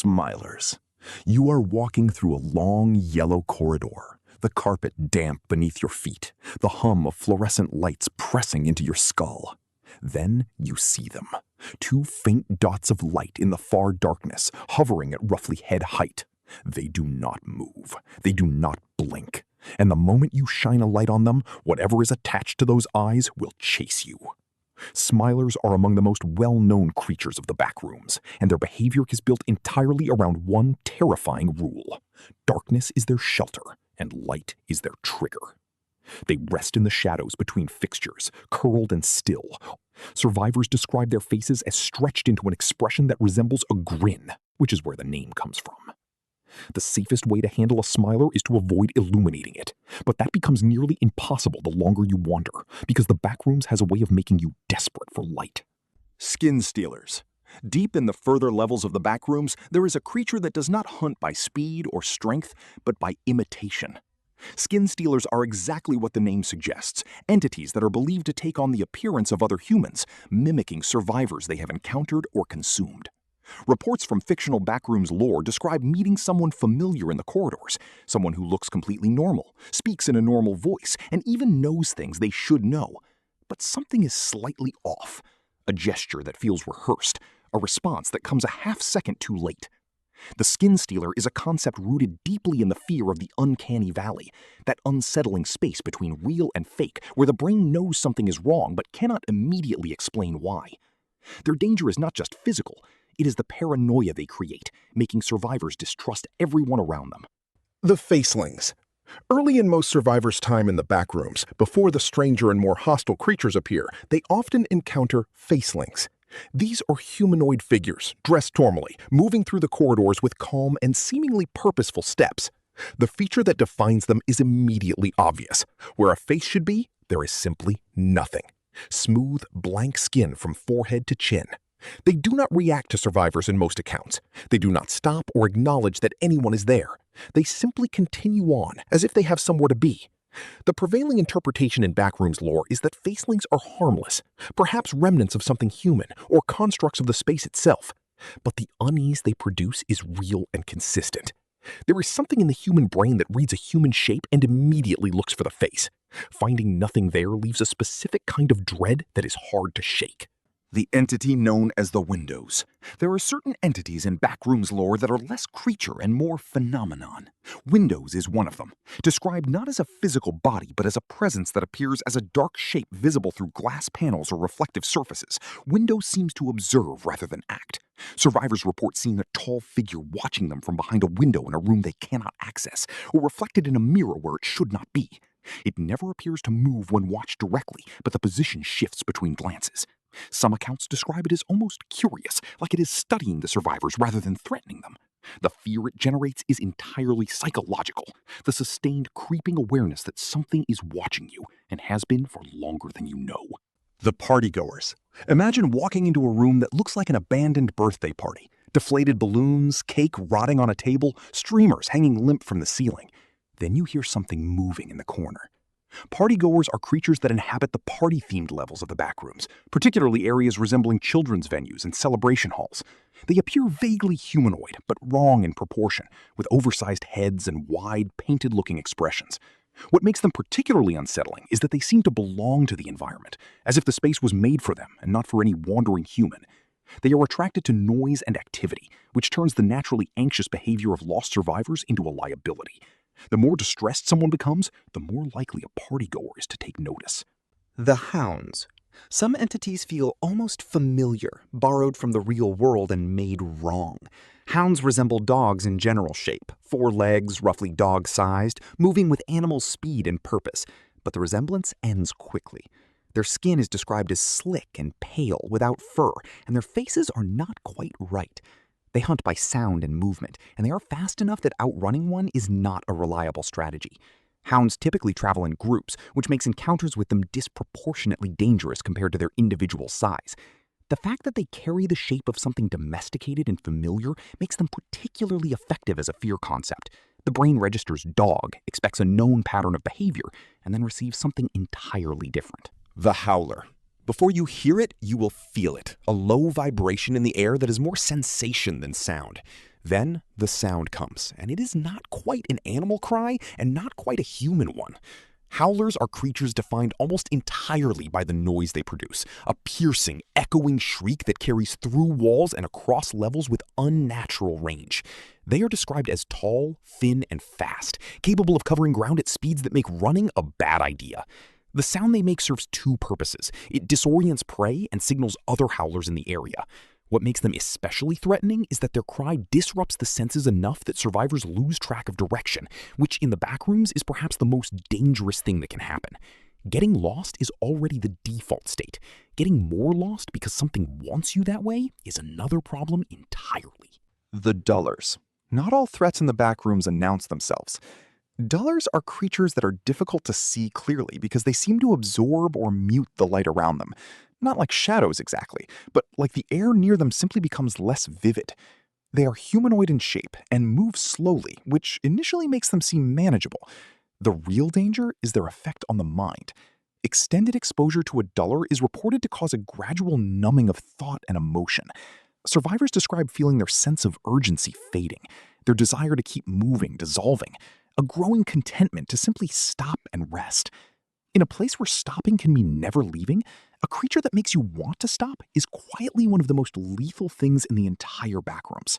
Smilers. You are walking through a long yellow corridor, the carpet damp beneath your feet, the hum of fluorescent lights pressing into your skull. Then you see them, two faint dots of light in the far darkness, hovering at roughly head height. They do not move. They do not blink. And the moment you shine a light on them, whatever is attached to those eyes will chase you. Smilers are among the most well-known creatures of the Backrooms, and their behavior is built entirely around one terrifying rule. Darkness is their shelter, and light is their trigger. They rest in the shadows between fixtures, curled and still. Survivors describe their faces as stretched into an expression that resembles a grin, which is where the name comes from. The safest way to handle a smiler is to avoid illuminating it, but that becomes nearly impossible the longer you wander, because the Backrooms has a way of making you desperate for light. Skin stealers. Deep in the further levels of the Backrooms, there is a creature that does not hunt by speed or strength, but by imitation. Skin stealers are exactly what the name suggests, entities that are believed to take on the appearance of other humans, mimicking survivors they have encountered or consumed. Reports from fictional Backrooms lore describe meeting someone familiar in the corridors, someone who looks completely normal, speaks in a normal voice, and even knows things they should know. But something is slightly off. A gesture that feels rehearsed, a response that comes a half-second too late. The skin stealer is a concept rooted deeply in the fear of the uncanny valley, that unsettling space between real and fake, where the brain knows something is wrong but cannot immediately explain why. Their danger is not just physical. It is the paranoia they create, making survivors distrust everyone around them. The Facelings. Early in most survivors' time in the Backrooms, before the stranger and more hostile creatures appear, they often encounter Facelings. These are humanoid figures, dressed normally, moving through the corridors with calm and seemingly purposeful steps. The feature that defines them is immediately obvious. Where a face should be, there is simply nothing. Smooth, blank skin from forehead to chin. They do not react to survivors in most accounts. They do not stop or acknowledge that anyone is there. They simply continue on, as if they have somewhere to be. The prevailing interpretation in Backrooms lore is that facelings are harmless, perhaps remnants of something human or constructs of the space itself. But the unease they produce is real and consistent. There is something in the human brain that reads a human shape and immediately looks for the face. Finding nothing there leaves a specific kind of dread that is hard to shake. The entity known as the Windows. There are certain entities in Backrooms lore that are less creature and more phenomenon. Windows is one of them, described not as a physical body but as a presence that appears as a dark shape visible through glass panels or reflective surfaces. Windows seems to observe rather than act. Survivors report seeing a tall figure watching them from behind a window in a room they cannot access, or reflected in a mirror where it should not be. It never appears to move when watched directly, but the position shifts between glances. Some accounts describe it as almost curious, like it is studying the survivors rather than threatening them. The fear it generates is entirely psychological, the sustained creeping awareness that something is watching you and has been for longer than you know. The partygoers. Imagine walking into a room that looks like an abandoned birthday party. Deflated balloons, cake rotting on a table, streamers hanging limp from the ceiling. Then you hear something moving in the corner. Partygoers are creatures that inhabit the party-themed levels of the Backrooms, particularly areas resembling children's venues and celebration halls. They appear vaguely humanoid, but wrong in proportion, with oversized heads and wide, painted-looking expressions. What makes them particularly unsettling is that they seem to belong to the environment, as if the space was made for them and not for any wandering human. They are attracted to noise and activity, which turns the naturally anxious behavior of lost survivors into a liability. The more distressed someone becomes, the more likely a partygoer is to take notice. The Hounds. Some entities feel almost familiar, borrowed from the real world and made wrong. Hounds resemble dogs in general shape, 4 legs, roughly dog-sized, moving with animal speed and purpose. But the resemblance ends quickly. Their skin is described as slick and pale, without fur, and their faces are not quite right. They hunt by sound and movement, and they are fast enough that outrunning one is not a reliable strategy. Hounds typically travel in groups, which makes encounters with them disproportionately dangerous compared to their individual size. The fact that they carry the shape of something domesticated and familiar makes them particularly effective as a fear concept. The brain registers dog, expects a known pattern of behavior, and then receives something entirely different. The Howler. Before you hear it, you will feel it, a low vibration in the air that is more sensation than sound. Then the sound comes, and it is not quite an animal cry and not quite a human one. Howlers are creatures defined almost entirely by the noise they produce, a piercing, echoing shriek that carries through walls and across levels with unnatural range. They are described as tall, thin, and fast, capable of covering ground at speeds that make running a bad idea. The sound they make serves two purposes. It disorients prey and signals other howlers in the area. What makes them especially threatening is that their cry disrupts the senses enough that survivors lose track of direction, which in the backrooms is perhaps the most dangerous thing that can happen. Getting lost is already the default state. Getting more lost because something wants you that way is another problem entirely. The dullers. Not all threats in the backrooms announce themselves. Dullers are creatures that are difficult to see clearly because they seem to absorb or mute the light around them. Not like shadows exactly, but like the air near them simply becomes less vivid. They are humanoid in shape and move slowly, which initially makes them seem manageable. The real danger is their effect on the mind. Extended exposure to a duller is reported to cause a gradual numbing of thought and emotion. Survivors describe feeling their sense of urgency fading, their desire to keep moving dissolving, a growing contentment to simply stop and rest. In a place where stopping can mean never leaving, a creature that makes you want to stop is quietly one of the most lethal things in the entire backrooms.